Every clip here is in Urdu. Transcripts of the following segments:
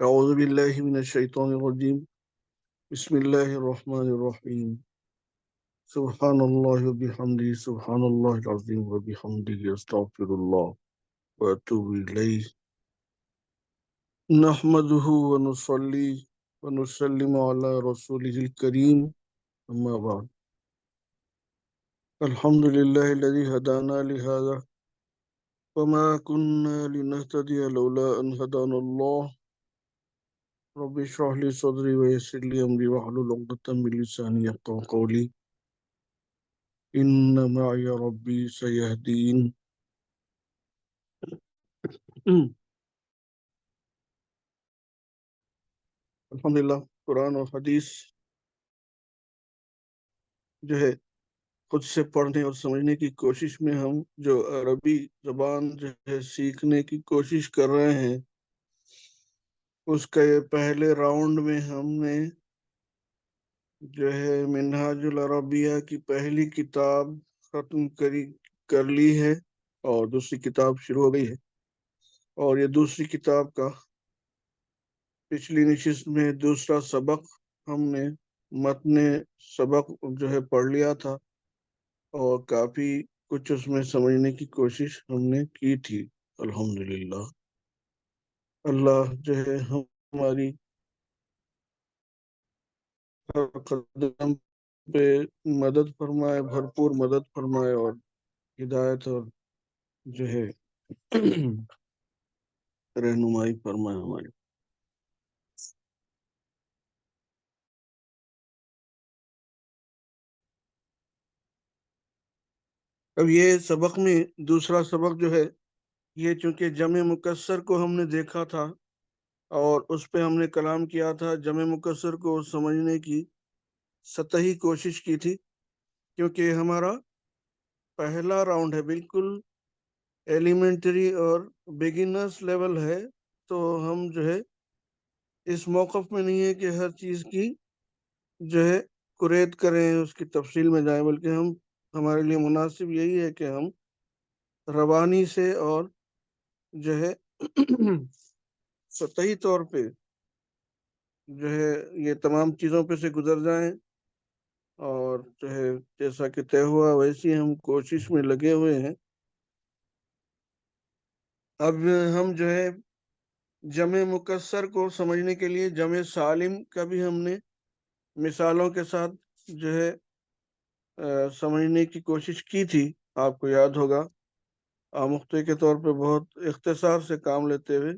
أعوذ بالله من الشيطان الرجيم. بسم الله الرحمن الرحيم. سبحان الله وبحمده سبحان الله العظيم وبحمده أستغفر الله وأتوب إليه. نحمده ونصلي ونسلم على رسوله الكريم. أما بعد. الحمد لله الذي هدانا لهذا وما كنا لنهتدي لولا أن هدانا الله. رب اشرح لي صدري ويسر لي أمري واحلل عقدة من لساني يفقهوا قولي. إن معي ربي سيهدين. الحمدللہ قرآن اور حدیث جو ہے خود سے پڑھنے اور سمجھنے کی کوشش میں ہم جو عربی زبان جو ہے سیکھنے کی کوشش کر رہے ہیں، اس کا یہ پہلے راؤنڈ میں ہم نے جو ہے منہاج العربیہ کی پہلی کتاب ختم کر لی ہے اور دوسری کتاب شروع ہو گئی ہے، اور یہ دوسری کتاب کا پچھلی نشست میں دوسرا سبق ہم نے متن سبق جو ہے پڑھ لیا تھا اور کافی کچھ اس میں سمجھنے کی کوشش ہم نے کی تھی. الحمدللہ اللہ جو ہے ہماری ہر قدم پہ مدد فرمائے، بھرپور مدد فرمائے اور ہدایت اور جو ہے رہنمائی فرمائے ہماری. اب یہ سبق میں دوسرا سبق جو ہے یہ چونکہ جمع مکسر کو ہم نے دیکھا تھا اور اس پہ ہم نے کلام کیا تھا، جمع مکسر کو سمجھنے کی سطحی کوشش کی تھی، کیونکہ ہمارا پہلا راؤنڈ ہے، بالکل ایلیمنٹری اور بگنرز لیول ہے، تو ہم جو ہے اس موقف میں نہیں ہے کہ ہر چیز کی جو ہے قریت کریں، اس کی تفصیل میں جائیں، بلکہ ہمارے لیے مناسب یہی ہے کہ ہم روانی سے اور جو ہے سطحی طور پہ جو ہے یہ تمام چیزوں پہ سے گزر جائیں، اور جو ہے جیسا کہ طے ہوا ویسی ہم کوشش میں لگے ہوئے ہیں. اب ہم جو ہے جمع مکسر کو سمجھنے کے لیے جمع سالم کا بھی ہم نے مثالوں کے ساتھ جو ہے سمجھنے کی کوشش کی تھی. آپ کو یاد ہوگا آموختے کے طور پہ بہت اختصار سے کام لیتے ہوئے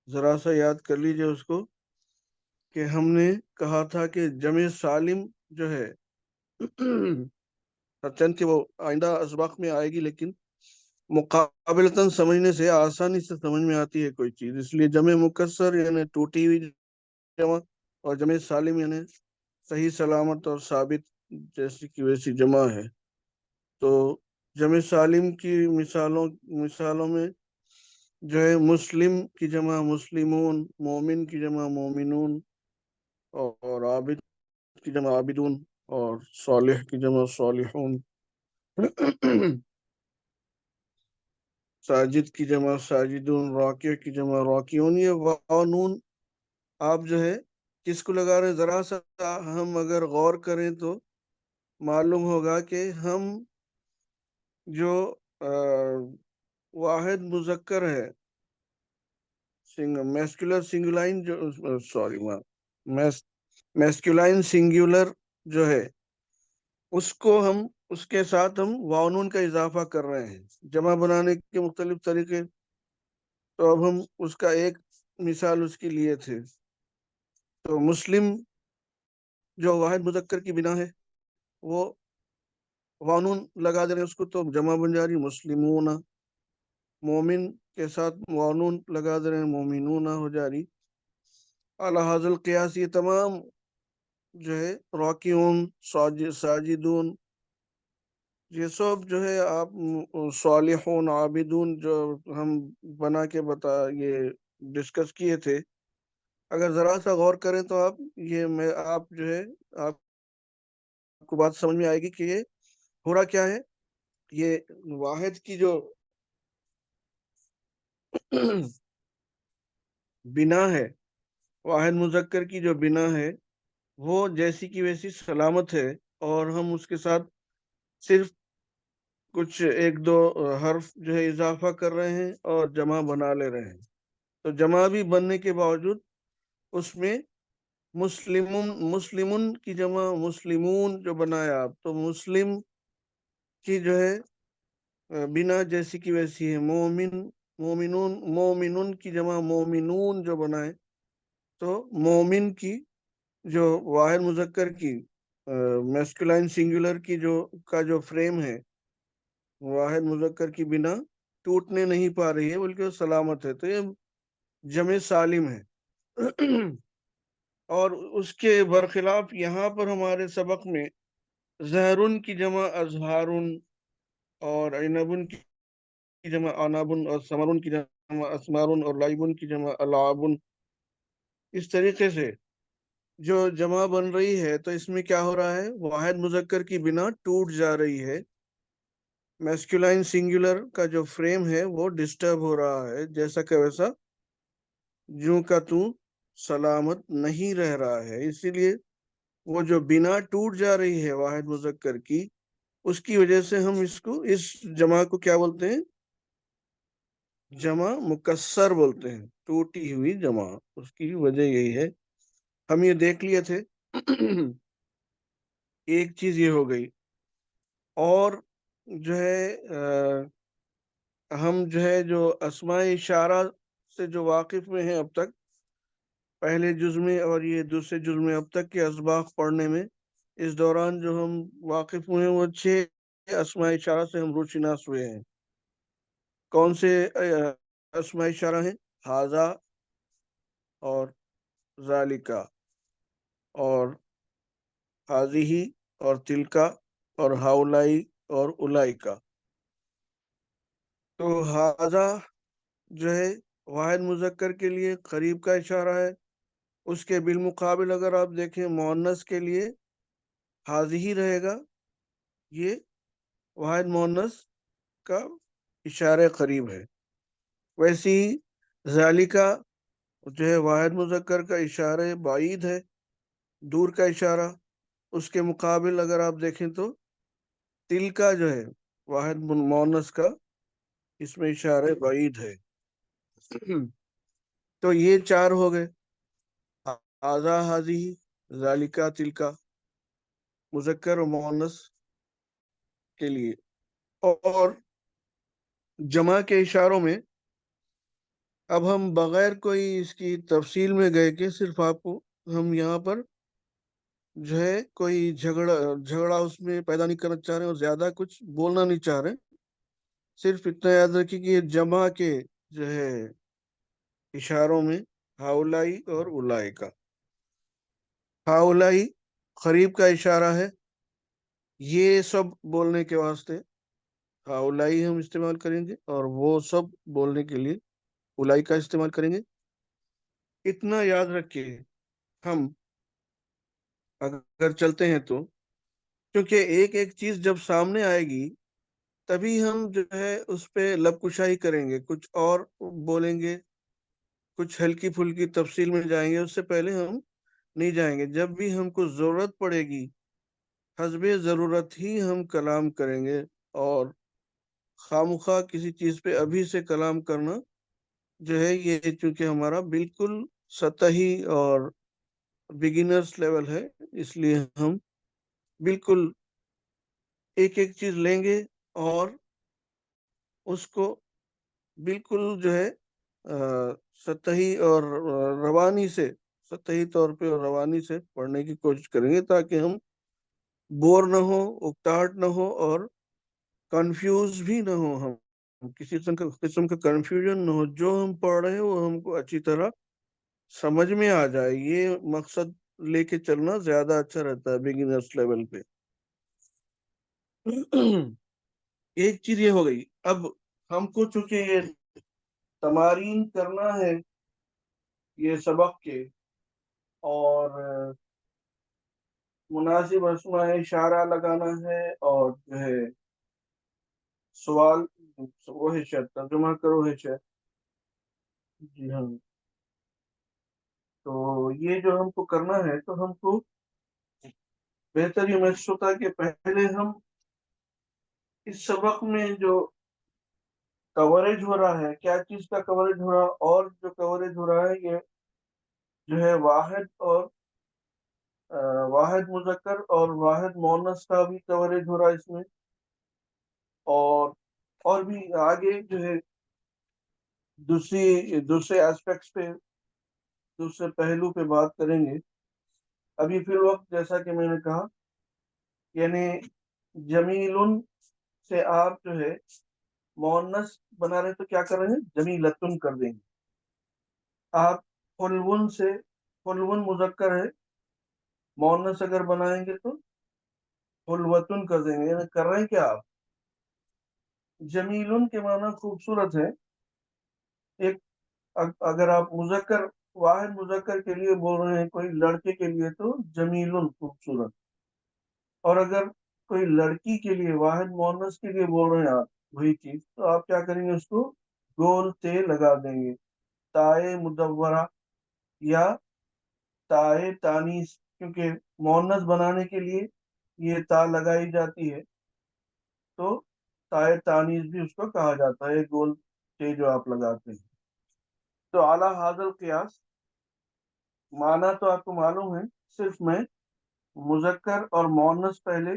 ذرا سا یاد کر لیجئے اس کو، کہ ہم نے کہا تھا کہ جمع سالم جو ہے چند کہ وہ آئندہ اسباق میں آئے گی، لیکن مقابلتاً سمجھنے سے آسانی سے سمجھ میں آتی ہے کوئی چیز، اس لیے جمع مکسر یعنی ٹوٹی ہوئی جمع اور جمع سالم یعنی صحیح سلامت اور ثابت جیسی کی ویسی جمع ہے. تو جمع سالم کی مثالوں میں جو ہے مسلم کی جمع مسلمون، مومن کی جمع مومنون، اور عابد کی جمع عابدون، اور صالح کی جمع صالحون، ساجد کی جمع ساجدون، راکع کی جمع راکعون. یہ واو نون آپ جو ہے کس کو لگا رہے ہیں؟ ذرا سا ہم اگر غور کریں تو معلوم ہوگا کہ ہم جو واحد مذکر ہے میسکولر سنگولائن میسکولائن سنگولر جو ہے اس کو ہم اس کے ساتھ ہم واو نون کا اضافہ کر رہے ہیں. جمع بنانے کے مختلف طریقے، تو اب ہم اس کا ایک مثال اس کی لیے تھے. تو مسلم جو واحد مذکر کی بنا ہے وہ واو نون لگا دے رہے ہیں اس کو، تو جمع بن جا رہی مسلمون. مومن کے ساتھ واو نون لگا دے رہے ہیں مومنون ہو جا رہی. اعلی حاصل قیاس یہ تمام جو ہے راکعون ساجدون یہ سب جو ہے آپ صالحون عابدون جو ہم بنا کے یہ ڈسکس کیے تھے، اگر ذرا سا غور کریں تو آپ جو ہے آپ کو بات سمجھ میں آئے گی کہ یہ ہو رہا کیا ہے. یہ واحد کی جو بنا ہے، واحد مذکر کی جو بنا ہے وہ جیسی کی ویسی سلامت ہے، اور ہم اس کے ساتھ صرف کچھ ایک دو حرف جو ہے اضافہ کر رہے ہیں اور جمع بنا لے رہے ہیں. تو جمع بھی بننے کے باوجود اس میں مسلمن کی جمع مسلمون جو بنایا آپ، تو مسلم کی جو ہے بنا جیسی کی ویسی ہے. مومنون کی جمع مومنون جو بنائے، تو مومن کی جو واحد مذکر کی میسکولائن سنگولر کی جو فریم ہے، واحد مذکر کی بنا ٹوٹنے نہیں پا رہی ہے بلکہ سلامت ہے، تو یہ جمع سالم ہے. اور اس کے برخلاف یہاں پر ہمارے سبق میں زہرن کی جمع ازہارن، اور عنبن کی جمع عنابن، اور ثمرن کی جمع اسمارن، اور لعبن کی جمع العابن. اس طریقے سے جو جمع بن رہی ہے تو اس میں کیا ہو رہا ہے، واحد مذکر کی بنا ٹوٹ جا رہی ہے، میسکولائن سنگولر کا جو فریم ہے وہ ڈسٹرب ہو رہا ہے، جیسا کہ ویسا جوں کا توں سلامت نہیں رہ رہا ہے. اسی لیے وہ جو بنا ٹوٹ جا رہی ہے واحد مذکر کی، اس کی وجہ سے ہم اس جمع کو کیا بولتے ہیں، جمع مکسر بولتے ہیں، ٹوٹی ہوئی جمع. اس کی وجہ یہی ہے، ہم یہ دیکھ لیے تھے. ایک چیز یہ ہو گئی. اور جو ہے ہم جو اسماء اشارہ سے جو واقف میں ہیں اب تک، پہلے جز میں اور یہ دوسرے جز میں اب تک کے اسباق پڑھنے میں، اس دوران جو ہم واقف ہوئے ہیں وہ 6 اسماء اشارہ سے ہم روشناس ہوئے ہیں. کون سے اسماء اشارہ ہیں؟ ہاذا اور ذالکا اور ہاذیہی اور تلکا اور ہاولائی اور اولائکا. تو ہاذا جو ہے واحد مذکر کے لیے قریب کا اشارہ ہے. اس کے بالمقابل اگر آپ دیکھیں مؤنث کے لیے ہاذیہی رہے گا، یہ واحد مؤنث کا اشارہ قریب ہے. ویسے ہی ذالکا جو ہے واحد مذکر کا اشارہ بعید ہے، دور کا اشارہ. اس کے مقابل اگر آپ دیکھیں تو تلکا جو ہے واحد مؤنث کا، اس میں اشارہ بعید ہے. تو یہ 4 ہو گئے، ہاذا ہاذیہی ذالکا تلکا، مذکر و مؤنث کے لیے. اور جمع کے اشاروں میں اب ہم بغیر کوئی اس کی تفصیل میں گئے کہ صرف آپ کو ہم یہاں پر جو ہے کوئی جھگڑا اس میں پیدا نہیں کرنا چاہ رہے اور زیادہ کچھ بولنا نہیں چاہ رہے. صرف اتنا یاد رکھیے کہ یہ جمع کے جو ہے اشاروں میں ہاولائی اور اولائے کا، ہاولائی قریب کا اشارہ ہے، یہ سب بولنے کے واسطے ہاولائی ہم استعمال کریں گے، اور وہ سب بولنے کے لیے اولائے کا استعمال کریں گے. اتنا یاد رکھیے. ہم اگر چلتے ہیں تو کیونکہ ایک ایک چیز جب سامنے آئے گی تبھی ہم جو ہے اس پہ لب کشائی کریں گے، کچھ اور بولیں گے، کچھ ہلکی پھلکی تفصیل میں جائیں گے. اس سے پہلے ہم نہیں جائیں گے. جب بھی ہم کو ضرورت پڑے گی حسب ضرورت ہی ہم کلام کریں گے. اور خامخواہ کسی چیز پہ ابھی سے کلام کرنا جو ہے یہ چونکہ ہمارا بالکل سطحی اور بگنرز لیول ہے، اس لیے ہم بالکل ایک ایک چیز لیں گے اور اس کو بالکل جو ہے سطحی اور سطحی طور پہ اور روانی سے پڑھنے کی کوشش کریں گے، تاکہ ہم بور نہ ہو، اکتاہٹ نہ ہو، اور کنفیوز بھی نہ ہو. ہم کسی قسم کا کنفیوژن نہ ہو، جو ہم پڑھ رہے ہیں وہ ہم کو اچھی طرح سمجھ میں آ جائے. یہ مقصد لے کے چلنا زیادہ اچھا رہتا ہے بگنرز لیول پہ. ایک چیز یہ ہو گئی. اب ہم کو چونکہ یہ تمارین کرنا ہے یہ سبق کے، اور مناسب اسماء اشارہ لگانا ہے، اور جو ہے سوال وہ ہے شاید ترجمہ کرو ہے شاید. جی ہاں. تو یہ جو ہم کو کرنا ہے، تو ہم کو بہتر یہ محسوس ہوتا ہے کہ پہلے ہم اس سبق میں جو کوریج ہو رہا ہے، کیا چیز کا کوریج ہو رہا ہے، اور جو کوریج ہو رہا ہے یہ جو ہے واحد مذکر اور واحد مؤنث کا بھی کوریج ہو رہا ہے اس میں، اور بھی آگے جو ہے دوسرے ایسپیکٹس پہ، دوسرے پہلو پہ بات کریں گے۔ ابھی فی الوقت جیسا کہ میں نے کہا، یعنی جمیل سے آپ جو ہے مؤنث بنا رہے تو کیا کر رہے ہیں؟ جمیلتن کر دیں گے۔ آپ حلون سے، حلون مذکر ہے، مؤنث اگر بنائیں گے تو حلوتن کر دیں گے۔ یعنی کر رہے ہیں کیا آپ؟ جمیلن کے معنی خوبصورت ہے۔ ایک اگر آپ مذکر، واحد مذکر کے لیے بول رہے ہیں کوئی لڑکے کے لیے تو جمیلن خوبصورت، اور اگر کوئی لڑکی کے لیے واحد مؤنث کے لیے بول رہے ہیں آپ وہی چیز، تو آپ کیا کریں گے؟ اس کو گول تے لگا دیں گے، تائے مدورہ یا تائے تانیث، کیونکہ مؤنث بنانے کے لیے یہ تا لگائی جاتی ہے، تو تائے تانیث بھی اس کو کہا جاتا ہے، گول تے جو آپ لگاتے ہیں۔ تو اعلیٰ حاضر قیاس معنی تو آپ کو معلوم ہے، صرف میں مذکر اور مؤنث پہلے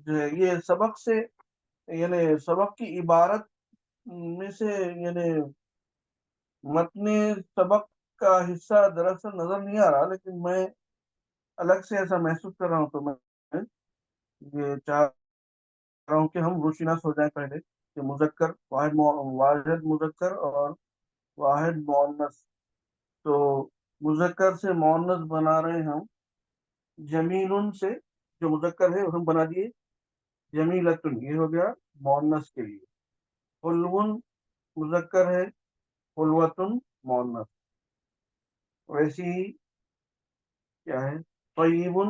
جو ہے یہ سبق سے، یعنی سبق کی عبارت میں سے، یعنی متن سبق کا حصہ دراصل نظر نہیں آ رہا، لیکن میں الگ سے ایسا محسوس کر رہا ہوں، تو میں یہ چاہ رہا ہوں کہ ہم روشناس ہو جائیں پہلے کہ مذکر، واحد مذکر اور واحد مؤنث۔ تو مذکر سے مؤنث بنا رہے ہیں ہم، جمیل سے جو مذکر ہے ہم بنا دیے جمیلتن، یہ ہو گیا مؤنث کے لیے۔ حلون مذکر ہے، حلوتن مؤنث۔ ویسی ہی کیا ہے، طیبن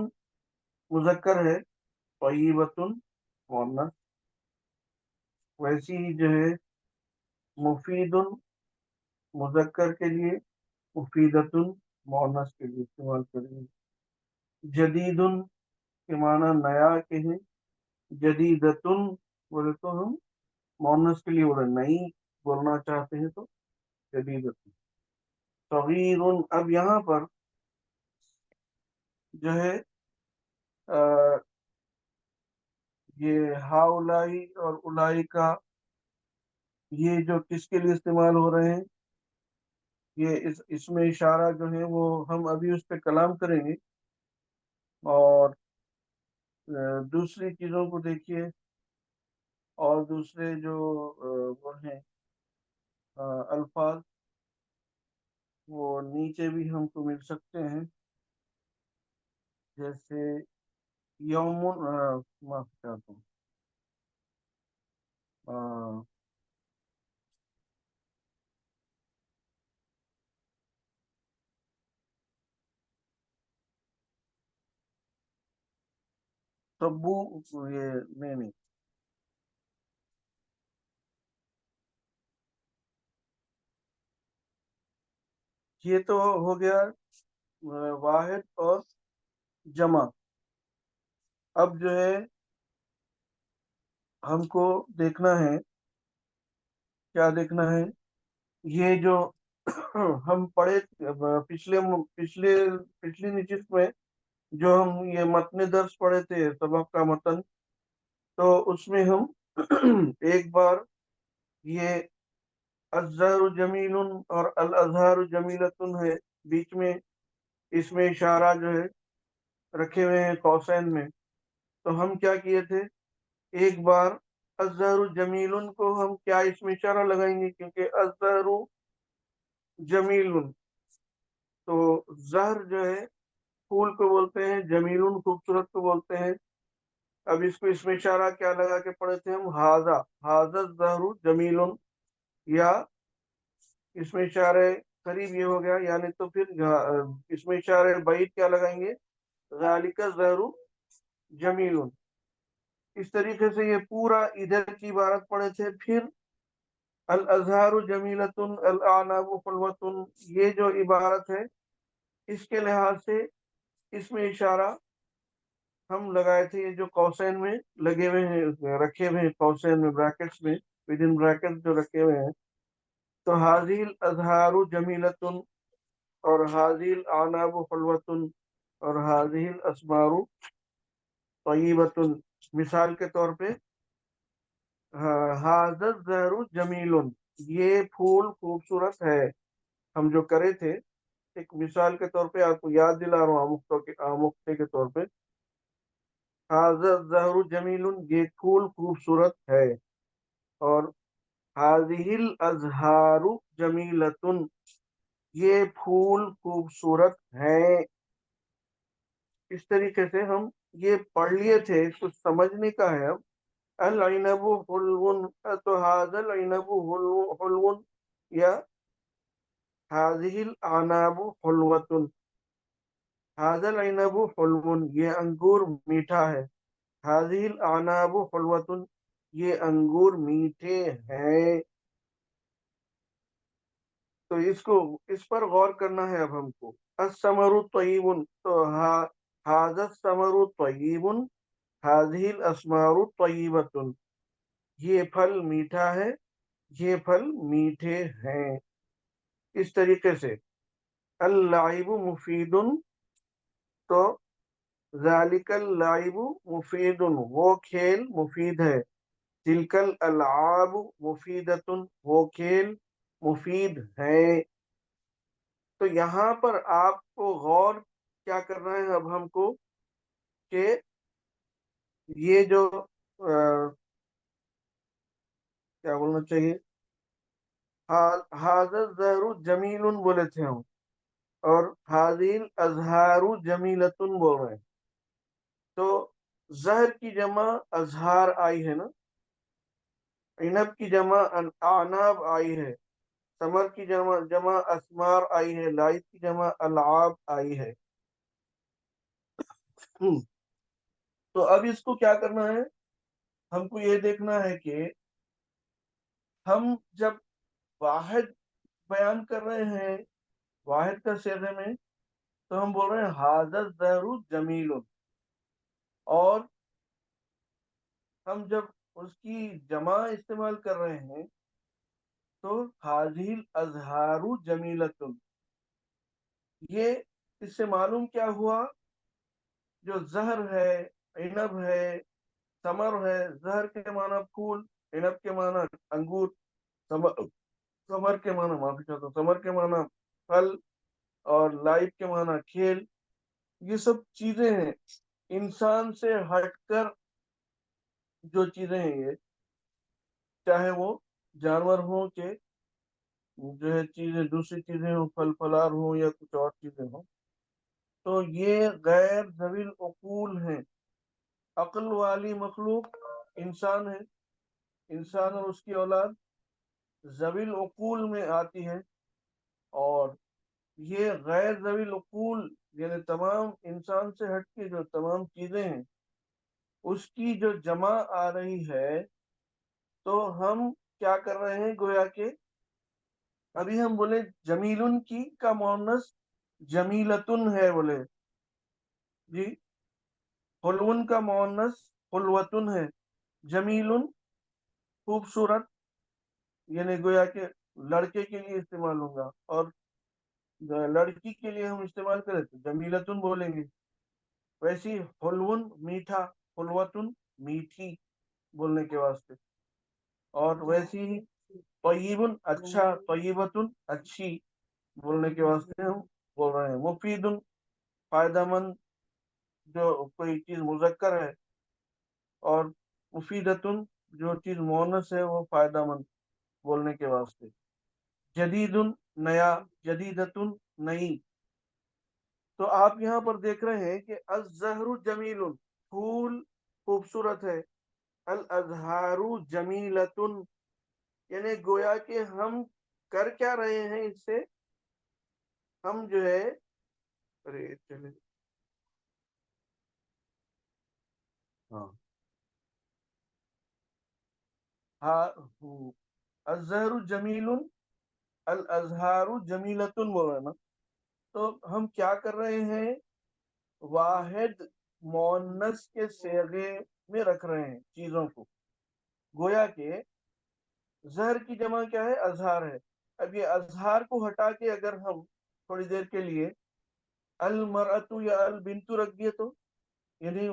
مذکر ہے، طیبتن مؤنث۔ ویسی ہی جو ہے مفیدن مذکر کے لیے، مفیدتن مؤنث کے لیے استعمال کریں گے۔ جدیدن کے معنی نیا کے ہیں، جدیدتن بولے تو ہم مؤنث کے لیے بولے نئی بولنا چاہتے ہیں تو جدیدتن۔ صغیر، اب یہاں پر جو ہے یہ ہا اولائی اور اولائی کا یہ جو کس کے لیے استعمال ہو رہے ہیں، یہ اس میں اشارہ جو ہے وہ ہم ابھی اس پہ کلام کریں گے۔ اور دوسری چیزوں کو دیکھیے، اور دوسرے جو وہ ہیں الفاظ، وہ نیچے بھی ہم کو مل سکتے ہیں، جیسے یومن، معاف چاہتا ہوں، تبو، یہ نہیں، یہ تو ہو گیا واحد اور جمع۔ اب جو ہے ہم کو دیکھنا ہے، کیا دیکھنا ہے؟ یہ جو ہم پڑھے پچھلی نشست میں جو ہم یہ متن درس پڑھے تھے، سبق کا متن، تو اس میں ہم ایک بار یہ الزہر جمیل اور الازہار جمیلتن ہے، بیچ میں اس میں اشارہ جو ہے رکھے ہوئے ہیں قوسین میں، تو ہم کیا کیے تھے؟ ایک بار الزہر جمیل کو ہم کیا اس میں اشارہ لگائیں گے، کیونکہ الزہر جمیل، تو زہر جو ہے پھول کو بولتے ہیں، جمیل خوبصورت کو بولتے ہیں۔ اب اس کو اس میں اشارہ کیا لگا کے پڑھے تھے ہم؟ ہاذا الزہر جمیل، یا اس میں اشارے قریب یہ ہو گیا، یعنی تو پھر اس میں اشارے بعید کیا لگائیں گے؟ ذالک الزہر جمیل۔ اس طریقے سے یہ پورا ادھر کی عبارت پڑھے تھے۔ پھر الازہار جمیلتن، الاعناب حلوتن، یہ جو عبارت ہے اس کے لحاظ سے اس میں اشارہ ہم لگائے تھے، یہ جو قوسین میں لگے ہوئے ہیں، رکھے ہوئے ہیں قوسین میں، بریکٹس میں، ود ان بریکٹ جو رکھے ہوئے ہیں، تو حاضیل اظہار جمیلتن اور حاضیل آناب حلوتن اور حاضیل اسمار طیبتن، مثال کے طور پہ حاضر زہر جمیل، یہ پھول خوبصورت ہے. ہم جو کرے تھے ایک مثال کے طور پہ، آپ کو یاد دلا رہا ہوں آموختے کے طور پہ، حاضر زہر جمیل، یہ پھول خوبصورت ہے، اور حاضر الازہار جمیلتن، یہ پھول خوبصورت ہیں. اس طریقے سے ہم یہ پڑھ لیے تھے، کچھ سمجھنے کا ہے اب. العنب حلو، تو هذا العنب حلو یا هذه الاعناب حلوة. هذا العنب حلو، یہ انگور میٹھا ہے. هذه الاعناب حلوة، یہ انگور میٹھے ہیں. تو اس پر غور کرنا ہے اب ہم کو. الثمر طیب، تو هذا الثمر طیب، هذه الاسمار طیبة، یہ پھل میٹھا ہے، یہ پھل میٹھے ہیں. اس طریقے سے اللعب مفید، تو ذالک اللعب مفید، وہ کھیل مفید ہے. تلک الالعاب مفیدۃ، وہ کھیل مفید ہیں. تو یہاں پر آپ کو غور کیا کرنا ہے اب ہم کو، کہ یہ جو کیا بولنا چاہیے، حاضر زہر جمیل بولے تھے ہم، اور حاضر ازہار جمیلتن بول رہے ہیں. تو زہر کی جمع ازہار آئی ہے نا، عنب کی جمع اعناب آئی ہے، ثمر کی جمع اسمار آئی ہے، لائب کی جمع العاب آئی ہے. تو اب اس کو کیا کرنا ہے، ہم کو یہ دیکھنا ہے کہ ہم جب واحد بیان کر رہے ہیں، واحد کا صیغے میں، تو ہم بول رہے ہیں حاضر زہر جمیل، اور ہم جب اس کی جمع استعمال کر رہے ہیں تو حاضر ازہار جمیلت. یہ اس سے معلوم کیا ہوا، جو زہر ہے، عنب ہے، ثمر ہے. زہر کے معنی پھول، عنب کے معنی انگور، ثمر کے معنی معافی چاہتا ہوں، ثمر کے معنی پھل، اور لائف کے معنی کھیل. یہ سب چیزیں ہیں انسان سے ہٹ کر جو چیزیں ہیں، یہ چاہے وہ جانور ہوں کہ جو ہے چیزیں دوسری چیزیں ہوں، پھل پھلار ہوں یا کچھ اور چیزیں ہوں، تو یہ غیر ذوی العقول ہیں. عقل والی مخلوق انسان ہے، انسان اور اس کی اولاد ذوی العقول میں آتی ہے. اور یہ غیر ذوی العقول یعنی تمام انسان سے ہٹ کے جو تمام چیزیں ہیں، اس کی جو جمع آ رہی ہے، تو ہم کیا کر رہے ہیں، گویا کہ ابھی ہم بولے جمیلن کی کا مؤنث جمیلتن ہے، بولے جی. حلون کا مؤنث حلوتن ہے. جمیلن خوبصورت، یعنی گویا کہ لڑکے کے لیے استعمال ہوگا، اور لڑکی کے لیے ہم استعمال کریں تو جمیلتن بولیں گے. ویسی حلون میٹھا، حلوتن میٹھی بولنے کے واسطے. اور ویسی ہی طیبن اچھا، طیبتن اچھی بولنے کے واسطے ہم بول رہے ہیں. مفیدن فائدہ مند، جو کوئی چیز مذکر ہے، اور مفیدتن جو چیز مؤنث ہے وہ فائدہ مند بولنے کے واسطے. جدیدن نیا، جدیدتن نئی. تو آپ یہاں پر دیکھ رہے ہیں کہ الزہر جمیل، پھول خوبصورت ہے. الازہار جمیلتن، یعنی گویا کہ ہم کر کیا رہے ہیں اس سے، ہم جو ہے ارے چلے ہاں ہاں الزہر جمیل، الازہار جمیلتن بول رہے نا. تو ہم کیا کر رہے ہیں؟ واحد مؤنث کے صیغے میں رکھ رہے ہیں چیزوں کو. گویا کہ زہر کی جمع کیا ہے؟ اظہار ہے. اب یہ اظہار کو ہٹا کے اگر ہم تھوڑی دیر کے لیے المرأۃ یا البنت رکھ دیے تو یعنی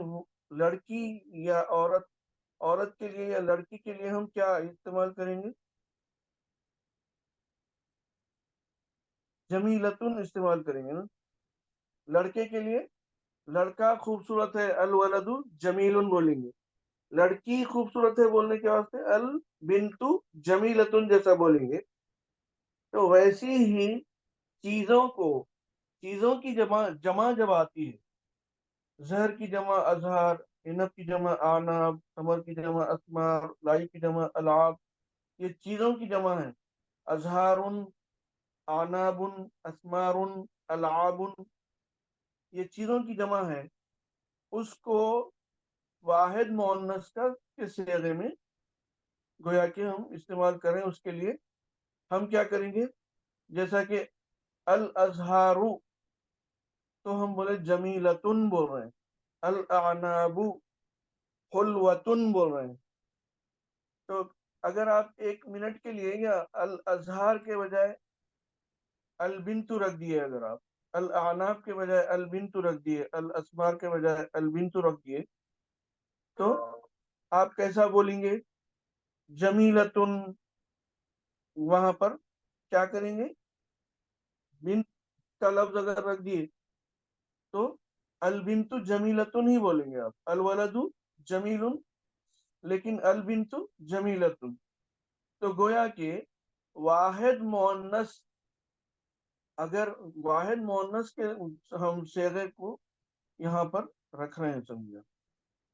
لڑکی یا عورت کے لیے یا لڑکی کے لیے ہم کیا استعمال کریں گے؟ جمیلتن استعمال کریں گے نا. لڑکے کے لیے لڑکا خوبصورت ہے الولد جمیل بولیں گے. لڑکی خوبصورت ہے بولنے کے واسطے البنت جمیلتن جیسا بولیں گے. تو ویسی ہی چیزوں کی جمع جب آتی ہے، زہر کی جمع اظہار، عنب کی جمع آناب، ثمر کی جمع اسمار، لائی کی جمع العاب، یہ چیزوں کی جمع ہے. اظہار، آناب، اسمار، العاب، یہ چیزوں کی جمع ہے. اس کو واحد مؤنث کا کے صیغے میں گویا کہ ہم استعمال کریں. اس کے لیے ہم کیا کریں گے؟ جیسا کہ الازہار تو ہم بولے جمیلتن بول رہے ہیں، الاعناب حلوتن بول رہے ہیں. تو اگر آپ 1 منٹ کے لیے یا الازہار کے بجائے البنت رکھ دیے، اگر آپ الاعناب کے بجائے البنت رکھ دیے، الاسمار کے بجائے البنت رکھ دیے، تو آپ کیسا بولیں گے؟ جمیلتن. وہاں پر کیا کریں گے؟ بنت کا لفظ اگر رکھ دیے تو البنت جمیلتن ہی بولیں گے آپ. الولد جمیل لیکن البنت جمیلتن. تو گویا کہ واحد مؤنث، اگر واحد مؤنث کے ہم صیغے کو یہاں پر رکھ رہے ہیں، سمجھا،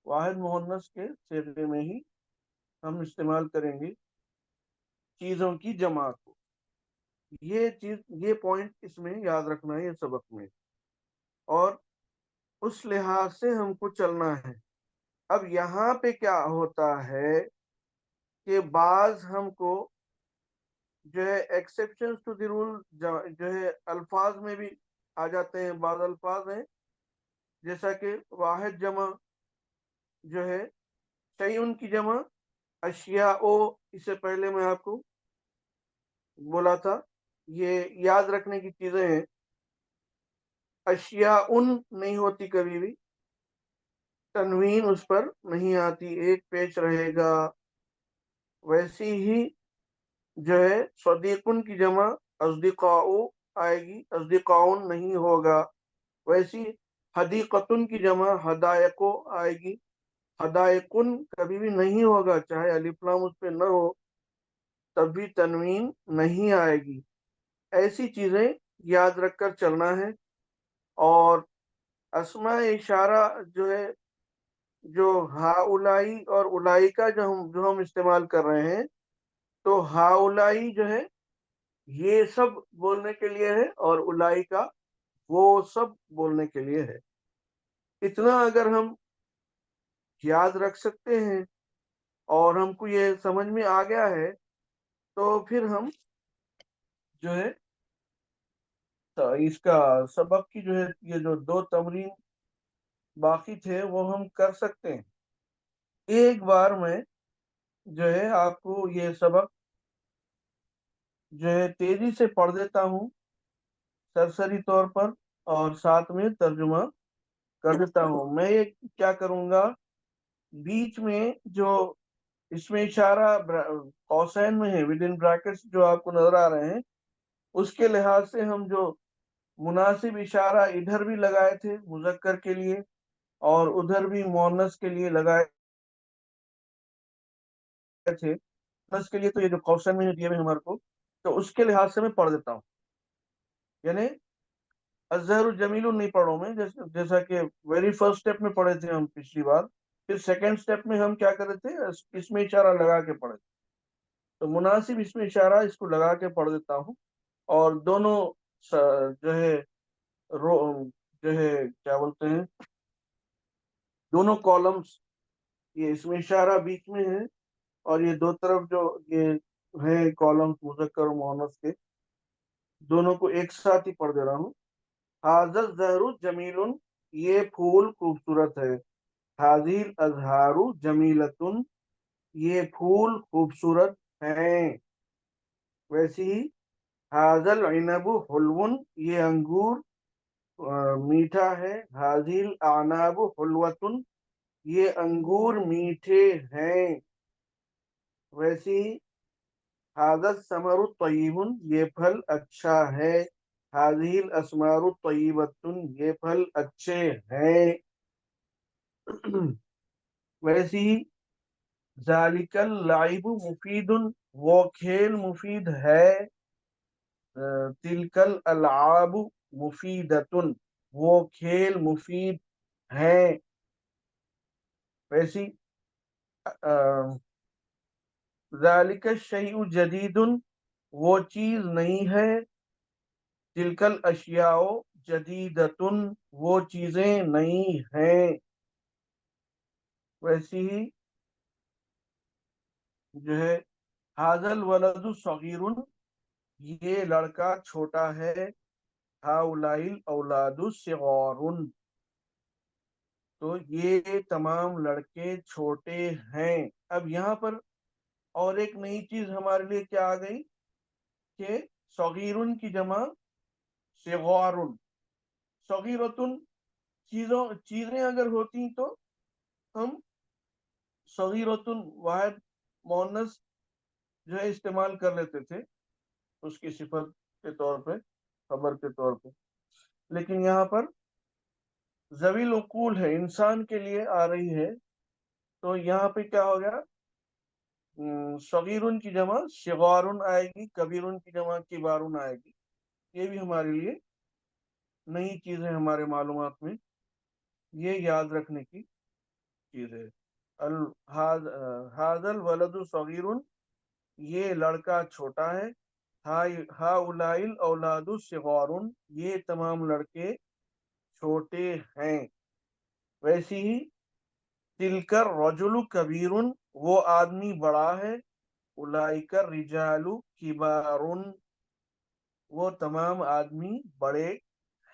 واحد مؤنث کے صیغے میں ہی ہم استعمال کریں گے چیزوں کی جمع کو. یہ پوائنٹ اس میں یاد رکھنا ہے، یہ سبق میں، اور اس لحاظ سے ہم کو چلنا ہے. اب یہاں پہ کیا ہوتا ہے کہ بعض ہم کو جو ہے ایکسیپشنز ٹو دی رول جو ہے الفاظ میں بھی آ جاتے ہیں. بعض الفاظ ہیں جیسا کہ واحد جمع جو ہے شیئن کی جمع اشیاء، اس سے پہلے میں آپ کو بولا تھا یہ یاد رکھنے کی چیزیں ہیں. اشیاء نہیں ہوتی کبھی بھی، تنوین اس پر نہیں آتی، ایک پیچ رہے گا. ویسی ہی جو ہے صدیقن کی جمع اصدقاء آئے گی، اصدقاؤن نہیں ہوگا. ویسی حدیقتن کی جمع حدائق آئے گی، حدائقن کبھی بھی نہیں ہوگا، چاہے الف لام اس پہ نہ ہو تب بھی تنوین نہیں آئے گی. ایسی چیزیں یاد رکھ کر چلنا ہے. اور اسماء اشارہ جو ہے، جو ہاؤلائی اور اولائی کا جو ہم استعمال کر رہے ہیں، تو ہاؤلائی جو ہے یہ سب بولنے کے لیے ہے، اور اولائی کا وہ سب بولنے کے لیے ہے. اتنا اگر ہم یاد رکھ سکتے ہیں اور ہم کو یہ سمجھ میں آ گیا ہے تو پھر ہم جو ہے تو اس کا سبق کی جو ہے یہ جو 2 تمرین باقی تھے وہ ہم کر سکتے ہیں. ایک بار میں جو ہے آپ کو یہ سبق جو ہے تیزی سے پڑھ دیتا ہوں سرسری طور پر، اور ساتھ میں ترجمہ کر دیتا ہوں. میں یہ کیا کروں گا، بیچ میں جو اس میں اشارہ قوسین میں ہے، ود ان بریکٹس جو آپ کو نظر آ رہے ہیں، اس کے لحاظ سے ہم جو مناسب اشارہ ادھر بھی لگائے تھے مذکر کے لیے اور ادھر بھی مؤنث کے لیے لگائے تھے. مؤنث کے لیے تو یہ جو قوسین میں دیے ہوئے ہمارے کو، تو اس کے لحاظ سے میں پڑھ دیتا ہوں. یعنی الزہر الجمیل نہیں پڑھوں میں، جیسا کہ ویری فرسٹ سٹیپ میں پڑھے تھے ہم پچھلی بار. پھر سیکنڈ سٹیپ میں ہم کیا کرے تھے، اس میں اشارہ لگا کے پڑھے تھے. تو مناسب اس میں اشارہ اس کو لگا کے پڑھ دیتا ہوں. اور دونوں جو ہے جو ہے کیا بولتے ہیں، دونوں کالمز یہ اس میں اشارہ بیچ میں ہے، اور یہ 2 طرف جو یہ ہے کالمز مذکر و مؤنث کے، دونوں کو ایک ساتھ ہی پڑھ دے رہا ہوں. ھذا الزہر جمیل، یہ پھول خوبصورت ہے. ھذہ الازہار جمیلۃ، یہ پھول خوبصورت ہیں. ویسے ہی ھذا العنب حلو، یہ انگور میٹھا ہے. ھذہ الاعناب حلوۃ، یہ انگور میٹھے ہیں. ویسے ہی ھذا الثمر طیب، یہ پھل اچھا ہے. ھذہ الاسمار طیبۃ، یہ پھل اچھے ہیں. ویسے ہی ذالک اللعب مفید، وہ کھیل مفید ہے. تلک الالعاب مفیدۃ، وہ کھیل مفید ہیں. ویسی ذالک الشیء جدید، وہ چیز نئی ہے. تلک الاشیاء جدیدۃ، وہ چیزیں نئی ہیں. ویسی ہی جو ہے ھذا الولد صغیر، یہ لڑکا چھوٹا ہے. ھؤلاء الاولاد صغار، تو یہ تمام لڑکے چھوٹے ہیں. اب یہاں پر اور ایک نئی چیز ہمارے لیے کیا آ گئی کہ صغیرن کی جمع صغار. صغیرتن چیزیں اگر ہوتی تو ہم صغیرتن واحد مؤنث جو ہے استعمال کر لیتے تھے اس کی صفت کے طور پہ، خبر کے طور پہ. لیکن یہاں پر ذوی العقول ہے، انسان کے لیے آ رہی ہے، تو یہاں پہ کیا ہو گیا، صغیرن کی جمع صغارن آئے گی، کبیرن کی جمع کبارن آئے گی. یہ بھی ہمارے لیے نئی چیز ہے ہمارے معلومات میں، یہ یاد رکھنے کی چیز ہے. ھذا الولد صغیر، یہ لڑکا چھوٹا ہے. ھؤلاء الاولاد صغار، یہ تمام لڑکے چھوٹے ہیں. ویسی ہی تلک الرجل کبیر، وہ آدمی بڑا ہے. اولئک الرجال کبار، وہ تمام آدمی بڑے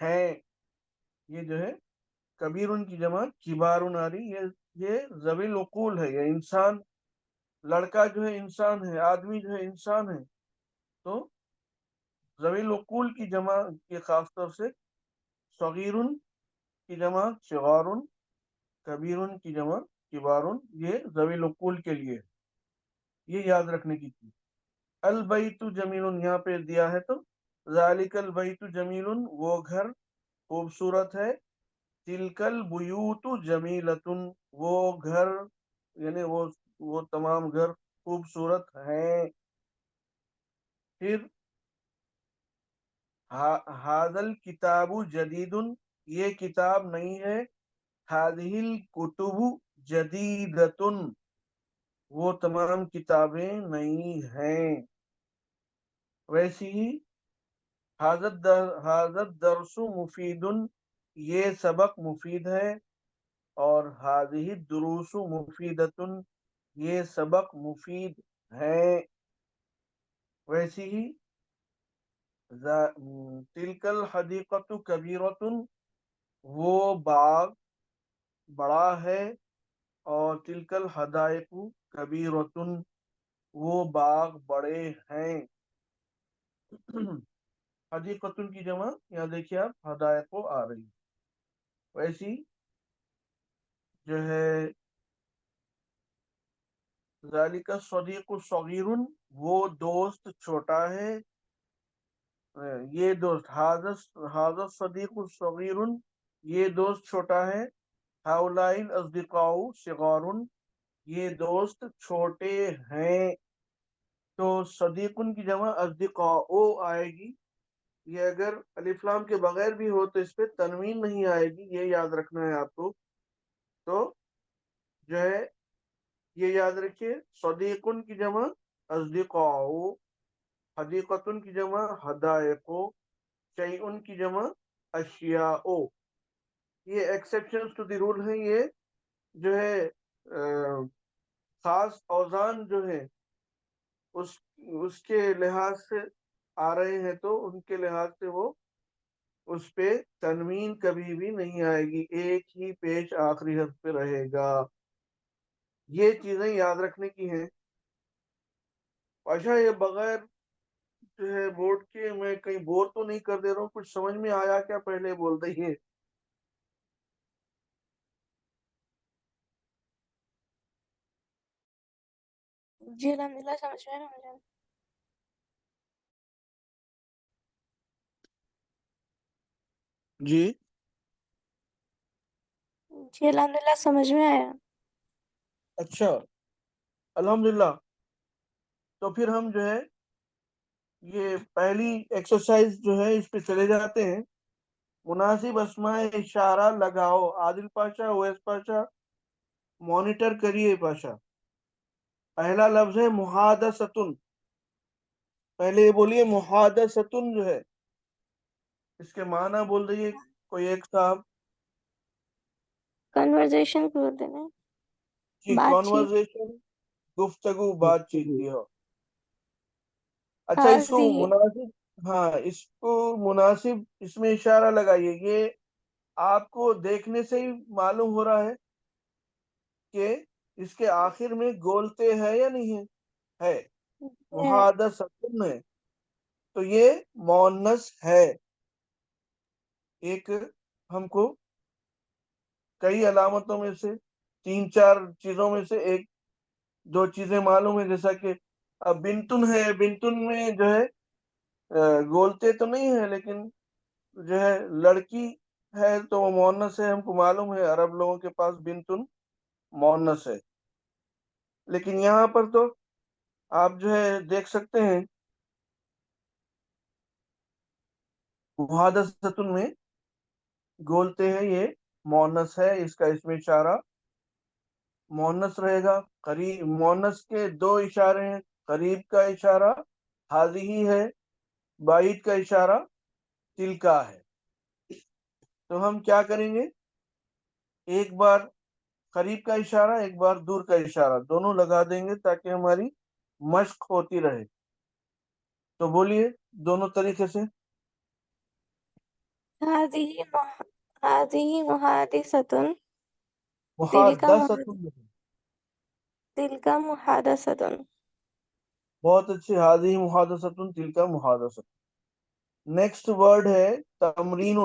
ہیں. یہ جو ہے کبیر ان کی جمع کبار آ رہی، یہ ذوی العقول ہے، یہ انسان. لڑکا جو ہے انسان ہے، آدمی جو ہے انسان ہے. تو ذوی العقول کی جمع کے خاص طور سے صغیرن کی جمع صغارن، کبیرن کی جمع کبارن، یہ ذوی العقول کے لیے، یہ یاد رکھنے کی چیز. البیت جمیل یہاں پہ دیا ہے، تو ذالک البیت جمیل، وہ گھر خوبصورت ہے. تلک البیوت جمیلۃ، وہ گھر یعنی وہ تمام گھر خوبصورت ہیں. پھر ھذا الکتاب جدید، یہ کتاب نئی ہے. ھذہ الکتب جدیدۃ، وہ تمام کتابیں نئی ہیں. ویسی ہی ھذا الدرس مفید، یہ سبق مفید ہے. اور ھذہ الدروس مفیدۃ، یہ سبق مفید ہیں. ویسی ہی تلک الحدیقۃ کبیرۃ، وہ باغ بڑا ہے. اور تلک الحدائق کبیرۃ، وہ باغ بڑے ہیں. حدیقۃ کی جمع یہاں دیکھیے آپ حدائق آ رہی. ویسی جو ہے ذالک الصدیق الصغیر، وہ دوست چھوٹا ہے. یہ دوست ھذا الصدیق الصغیر، یہ دوست چھوٹا ہے. ھؤلاء الاصدقاء صغار، یہ دوست چھوٹے ہیں. تو صدیقن کی جمع اصدقاء آئے گی. یہ اگر الف لام کے بغیر بھی ہو تو اس پہ تنوین نہیں آئے گی، یہ یاد رکھنا ہے آپ کو. تو جو ہے یہ یاد رکھیے، صدیقن کی جمع اصدقاء، حدیقتن کی جمع حدائق، شیئن کی جمع اشیاء. یہ ایکسیپشنز ٹو دی رول ہیں. یہ جو ہے خاص اوزان جو ہے اس کے لحاظ سے آ رہے ہیں، تو ان کے لحاظ سے وہ اس پہ تنوین کبھی بھی نہیں آئے گی، ایک ہی پیش آخری حرف پہ رہے گا۔ یہ چیزیں یاد رکھنے کی ہیں پاشا، یہ بغیر جو ہے بورڈ کے میں کہیں بور تو نہیں کر دے رہا ہوں؟ کچھ سمجھ میں آیا کیا؟ پہلے بول دئیے۔ جی الحمد للہ سمجھ میں آ رہا ہے مجھے۔ جی جی الحمد للہ سمجھ میں آیا۔ اچھا الحمدللہ۔ تو پھر ہم جو ہے یہ پہلی ایکسرسائز جو ہے اس پہ چلے جاتے ہیں۔ مناسب اسماء اشارہ لگاؤ۔ عادل پاشا، اویس پاشا مانیٹر کریے پاشا۔ پہلا لفظ ہے محادثتن۔ پہلے یہ بولیے محادثتن جو ہے اس کے معنی بول دیے کوئی ایک صاحب۔ کنورزیشن کر دینا، جی، بات چیت۔ کانورزیشن، گفتگو، بات چیت کی ہو۔ اچھا اس کو حاضی مناسب، ہاں اس کو مناسب اس میں اشارہ لگائیے۔ یہ آپ کو دیکھنے سے ہی معلوم ہو رہا ہے کہ اس کے آخر میں گولتے ہے یا نہیں ہے؟ ہے، محادثتن ہے، تو یہ مؤنث ہے۔ ایک ہم کو کئی علامتوں میں سے، تین چار چیزوں میں سے ایک دو چیزیں معلوم ہے، جیسا کہ اب بنتن ہے، بنتن میں جو ہے گولتے تو نہیں ہے، لیکن جو ہے لڑکی ہے تو وہ مؤنث ہے، ہم کو معلوم ہے عرب لوگوں کے پاس بنتن مؤنث ہے۔ لیکن یہاں پر تو آپ جو ہے دیکھ سکتے ہیں محادثتن میں گولتے ہیں، یہ مؤنث ہے، اس کا اسم اشارہ مؤنث رہے گا۔ قریب، مؤنث کے دو اشارے ہیں، قریب کا اشارہ حاضی ہے، بعید کا اشارہ تلکا ہے۔ تو ہم کیا کریں گے، ایک بار قریب کا اشارہ، ایک بار دور کا اشارہ، دونوں لگا دیں گے تاکہ ہماری مشق ہوتی رہے۔ تو بولیے دونوں طریقے سے۔ حاضی محادثتن، محادثتن، تلکا محادثتن۔ بہت اچھی، حاضی محادثتن تلکا محادثتن۔ نیکسٹ ورڈ ہے تمرین۔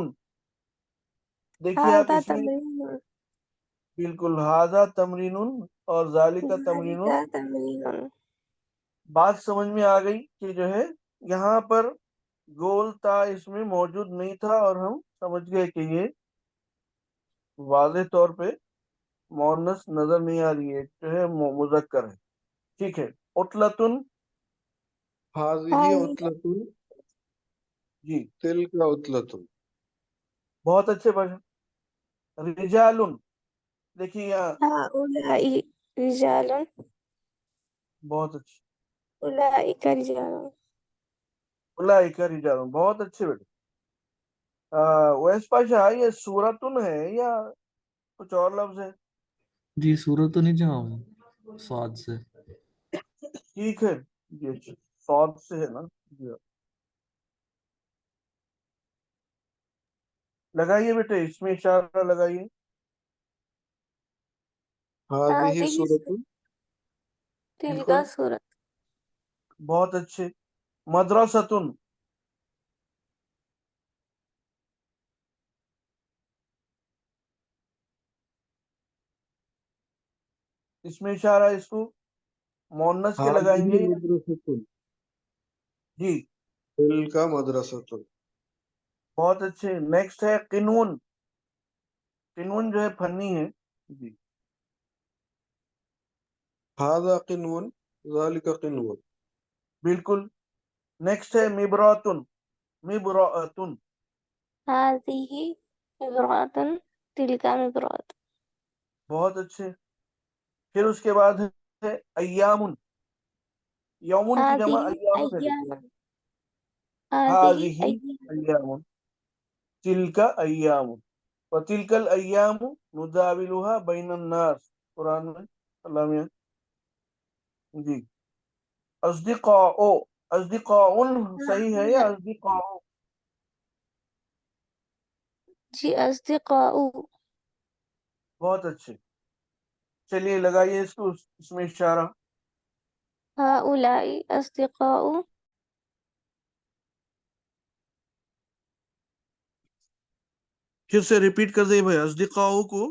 دیکھیے آپ ہذا اس میں تمرین، بالکل ہاذا تمرین اور ذالک تمرین، ذالک تمرین۔ بات سمجھ میں آ گئی کہ جو ہے یہاں پر گول تا اس میں موجود نہیں تھا، اور ہم سمجھ گئے کہ یہ واضح طور پہ مؤنث نظر نہیں آ رہی ہے، جو ہے مذکر ہے۔ ٹھیک ہے، اطلتن، هذه حاضی عطلة جی تلك عطلة۔ بہت اچھے باشا۔ رجال، دیکھیے یہاں ہؤلاء رجال، بہت اچھے، اولئک رجال۔ اولئک رجال، بہت اچھے بیٹے۔ ویس پاشا، یہ سورتن ہے یا کچھ اور لفظ ہے؟ جی سورت تو نہیں جہاں سعد سے۔ ٹھیک ہے جی، اچھا صاد سے ہے نا جی۔ لگائیے بیٹے، اس میں اشارہ لگائیے۔ هذه هذه سورة تلکا بالکل صورت۔ بہت اچھے۔ مدرستن، اس میں اشارہ اس کو مؤنث کے لگائیں گے هذه یا؟ مدرسة جی تلك مدرسة۔ بہت اچھے۔ نیکسٹ ہے قنون۔ قنون جو ہے فنی ہے جی۔ هذا قنون ذلك قنون۔ بالکل۔ نیکسٹ ہے مبراتن، مبراتن، هذه مبرات، تلکا مبرات۔ بہت اچھے۔ پھر اس کے بعد ہے ایامن، یومن کی جمع هذه ایام ہے ایام، دیکھیے۔ هذه هذه ایام۔ ایام، تلک ایام، وتلک الایام نداولها بین الناس، قرآن میں اللہ میں جی۔ اصدقاء، اصدقاء صحیح ہے یا اصدقاء؟ جی اصدقاء. بہت اچھے. چلیے لگائیے اس کو اس میں اشارہ. هؤلاء أصدقاء. پھر سے ریپیٹ کر دیں بھائی اصدقاؤ کو.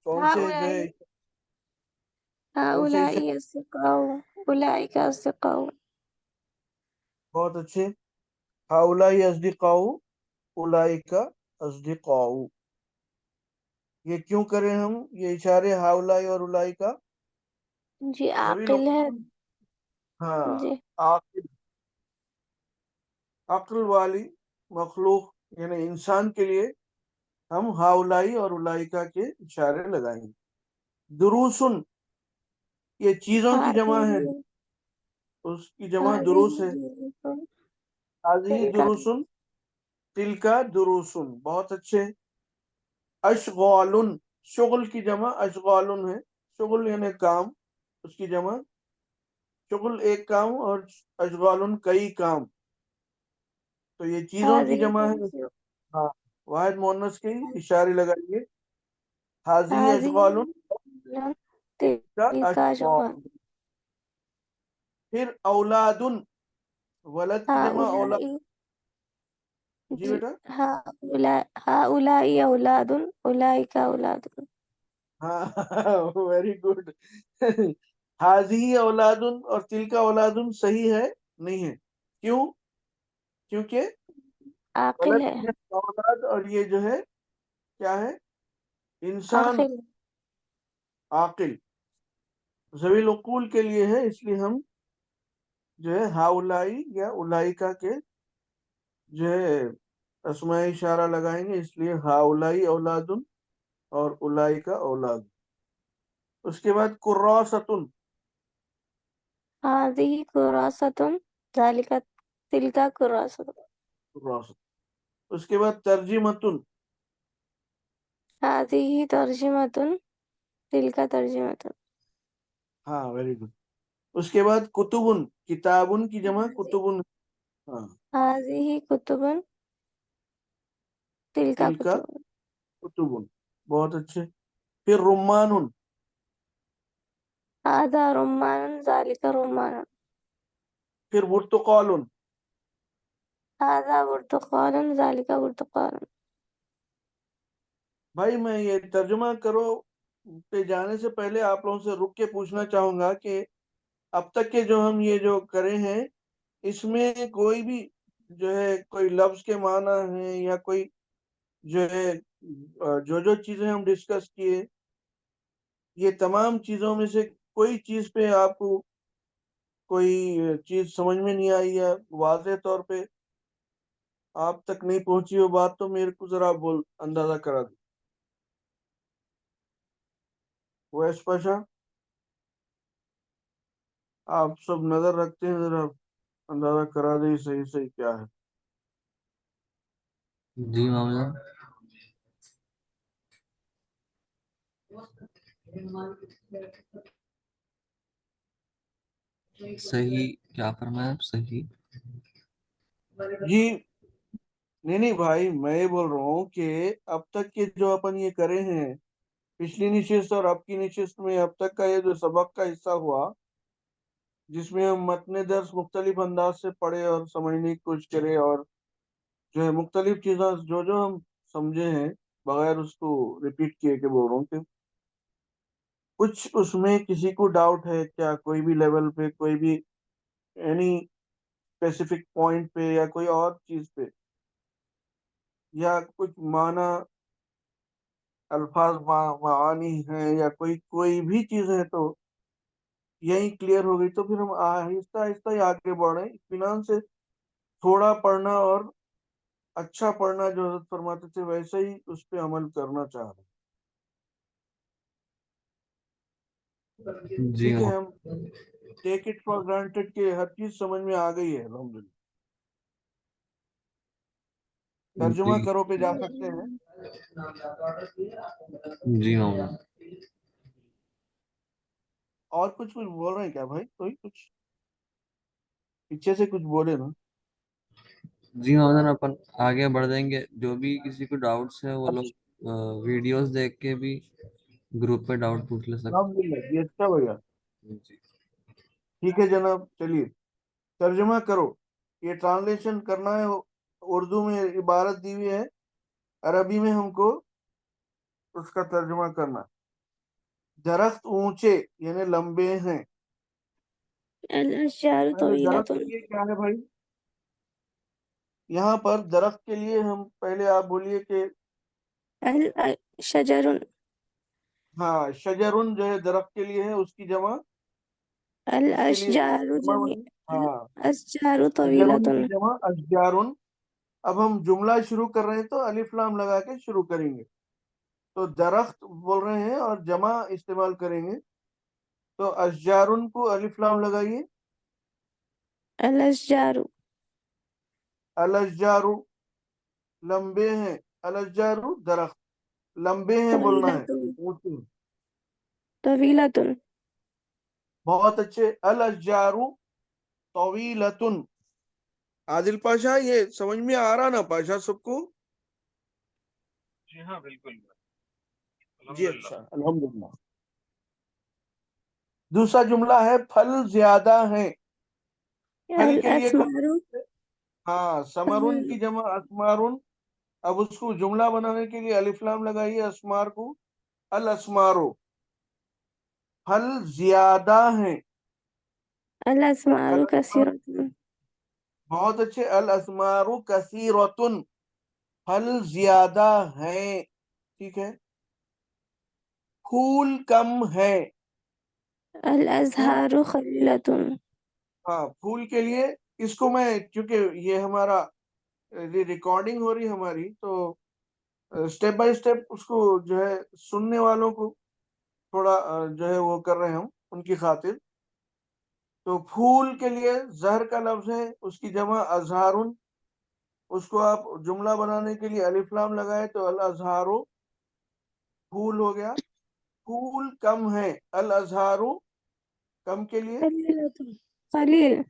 کون سے جو ہے هؤلاء أصدقاء. أولئك أصدقاء. بہت اچھے. ہاؤلائی اصدقاؤ اولئک اصدقاؤ. یہ کیوں کریں ہم یہ اشارے ہاؤلائی اور اولئک؟ جی سبھی لوگ عاقل ہے. ہاں جی عقل والی مخلوق یعنی انسان کے لیے ہم ہاؤلائی اور اولئکا کے اشارے لگائیں گے. دروسن یہ چیزوں کی جمع ہے، هذه اس کی جمع هذه دروس ہے. دروس. هذه تلك دروسن تلک دروسن. بہت اچھے. اشغال شغل کی جمع اشغال ہے. شغل یعنی کام، اس کی جمع شغل ایک کام اور اشغال کئی کام. تو یہ چیزوں کی هذه جمع ہے. ہاں واحد مؤنث کے اشارے لگائیے. حاضی اشغال هذه کا تلك اشغال. شغل. پھر اولاد ولد کی جمع اولاد. هؤلاء. جی جی بیٹا. هؤلاء أولاد. أولئك أولاد. ہاں ویری گڈ. حاضی اولاد اور تلکا اولاد صحیح ہے نہیں ہے. کیوں؟ کیونکہ عاقل ولد ہے. کی جمع اولاد اور یہ جو ہے کیا ہے؟ انسان عاقل. عاقل ذوی العقول کے لیے ہے. اس لیے ہم جو ہے ہاؤلائی یا اولائکا کے جو ہے اسماء اشارہ لگائیں گے. اس لیے ہاؤلائی اولاد اور اولائکا اولاد. اس کے بعد قراستن. هذه كراسة. ذلك تلك كراسة. اس کے بعد ترجمتن. هذه ترجمة. تلك ترجمة. ہاں ویری گڈ. اس کے بعد کتبن کتابن کی جمع کتبن. ہاں هذه كتب. تلك تلک كتب. کتبن. بہت اچھے. پھر رمان. هذا رمان. ذلك رمان. پھر برتقال. هذا برتقال. ذلك برتقال. بھائی میں یہ ترجمہ کرو پہ جانے سے پہلے آپ لوگوں سے رک کے پوچھنا چاہوں گا کہ اب تک کے جو ہم یہ جو کرے ہیں اس میں کوئی بھی جو ہے کوئی لفظ کے معنی ہیں یا کوئی جو ہے جو چیزیں ہم ڈسکس کیے یہ تمام چیزوں میں سے کوئی چیز پہ آپ کو کوئی چیز سمجھ میں نہیں آئی یا واضح طور پہ آپ تک نہیں پہنچی وہ بات تو میرے کو ذرا اندازہ کرا دیں. وہ اسپشا آپ سب نظر رکھتے ہیں ذرا اندازہ کرا دیں صحیح صحیح کیا ہے. جی معاملہ صحیح کیا فرمایا آپ؟ صحیح جی نہیں بھائی میں یہ بول رہا ہوں کہ اب تک کے جو اپن یہ کرے ہیں پچھلی نشست اور اب کی نشست میں اب تک کا یہ جو سبق کا حصہ ہوا جس میں ہم متن درس مختلف انداز سے پڑھے اور سمجھنے کی کوشش کرے اور جو ہے مختلف چیزیں جو ہم سمجھے ہیں بغیر اس کو ریپیٹ کیے کہ بول رہا ہوں کہ کچھ اس میں کسی کو ڈاؤٹ ہے کیا کوئی بھی لیول پہ کوئی بھی اینی اسپیسیفک پوائنٹ پہ یا کوئی اور چیز پہ یا کچھ معنی الفاظ معانی ہیں یا کوئی بھی چیز ہے تو یہی کلیئر ہو گئی تو پھر ہم آہستہ آہستہ ہی آگے بڑھ رہے ہیں. اطمینان سے تھوڑا پڑھنا اور اچھا پڑھنا جو حضرت فرماتے تھے ویسے ہی اس پہ عمل کرنا چاہ رہے ہیں. جی ٹھیک ہے ہم ٹیک اٹ فار گرانٹیڈ کہ ہر چیز سمجھ میں آ گئی ہے الحمدللہ. ترجمہ جی کرو پہ جا سکتے ہیں. جی معاملہ اور کچھ بول رہے ہیں کیا بھائی؟ کوئی کچھ پیچھے سے کچھ بولے نا. جی محمد اپن آگے بڑھ دیں گے. جو بھی کسی کو ڈاؤٹس ہے وہ لوگ ویڈیوز دیکھ کے بھی گروپ پہ ڈاؤٹ پوچھ لے سکتے الحمدللہ جی، اچھا بھیا، ہیں. جی ٹھیک ہے جناب. چلیے ترجمہ کرو. یہ ٹرانسلیشن کرنا ہے. اردو میں عبارت دی ہوئی ہے، عربی میں ہم کو اس کا ترجمہ کرنا. درخت اونچے یعنی لمبے ہیں. الأشجار پہلے درخت کے طويلة. لیے کیا ہے بھائی؟ یہاں پر درخت کے لیے ہم پہلے آپ بولیے کہ شجر. ہاں، شجرن جو ہے درخت کے لیے ہے، اس کی جمع اس کے لیے الأشجار جمع ہاں، الأشجار شجرن کی طويلة. جمع اشجارن. اب ہم جملہ شروع کر رہے ہیں تو الف لام لگا کے شروع کریں گے. تو درخت بول رہے ہیں اور جمع استعمال کریں گے. تو اشجارن کو الف لام لگائیے. الأشجار الاشجارو لمبے ہیں. الاشجارو درخت لمبے ہیں بولنا ہے، طويلة. اونچے ہیں. طويلة. بہت اچھے. الاشجارو طویلتن. عادل پاشا، یہ سمجھ میں آ رہا نا پاشا سب کو؟ جی ہاں بالکل. جی اچھا، الحمدللہ. دوسرا جملہ ہے پھل زیادہ ہیں. پھل کے لیے الأثمار ہاں، ثمرن کی جمع اسمارن. اب اس کو جملہ بنانے کے لیے الف لام لگائیے اسمار کو. الاسمارو پھل زیادہ ہیں. الأثمار الاسمار كثيرة. بہت اچھے. الاسمارو کثیرتن پھل زیادہ ہیں. ٹھیک ہے. پھول کم ہے. پھول الأزهار قليلة. ہاں، پھول کے لیے اس کو میں چونکہ یہ ہمارا ریکارڈنگ ہو رہی ہماری، تو اسٹیپ بائی اسٹیپ اس کو جو ہے سننے والوں کو تھوڑا جو ہے وہ کر رہے ہیں ہم ان کی خاطر. تو پھول کے لیے زہر کا لفظ ہے، اس کی جمع ازہارن. اس کو آپ جملہ بنانے کے لیے الف لام لگائے تو الازہارو پھول ہو گیا. پھول کم ہے. الازہارو کم کے لیے قليلة. قليل.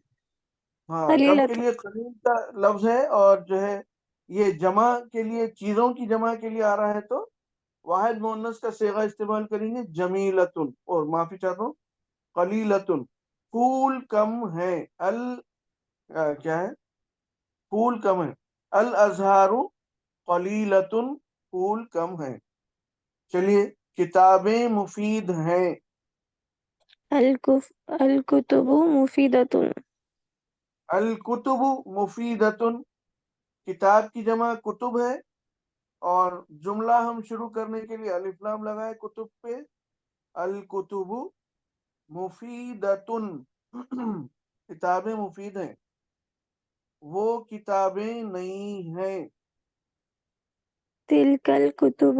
ہاں، کم کے قليلة. لیے قلیل کا لفظ ہے. اور جو ہے یہ جمع کے لیے چیزوں کی جمع کے لیے آ رہا ہے تو واحد مؤنث کا صیغہ استعمال کریں گے جمیلتن. اور معافی چاہتا ہوں، قلیلتن. پھول کم ہے. کیا ہے؟ پھول کم ہے. الازہار قلیلتن پھول کم ہے. چلیے کتابیں مفید ہیں. الكتب مفيدة. الکتب مفیدتن کتاب کی جمع کتب ہے. اور جملہ ہم شروع کرنے کے لیے الف لام لگائے کتب پہ. الکتب مفیدتن کتابیں مفید ہیں. وہ کتابیں نہیں ہیں. تلك الكتب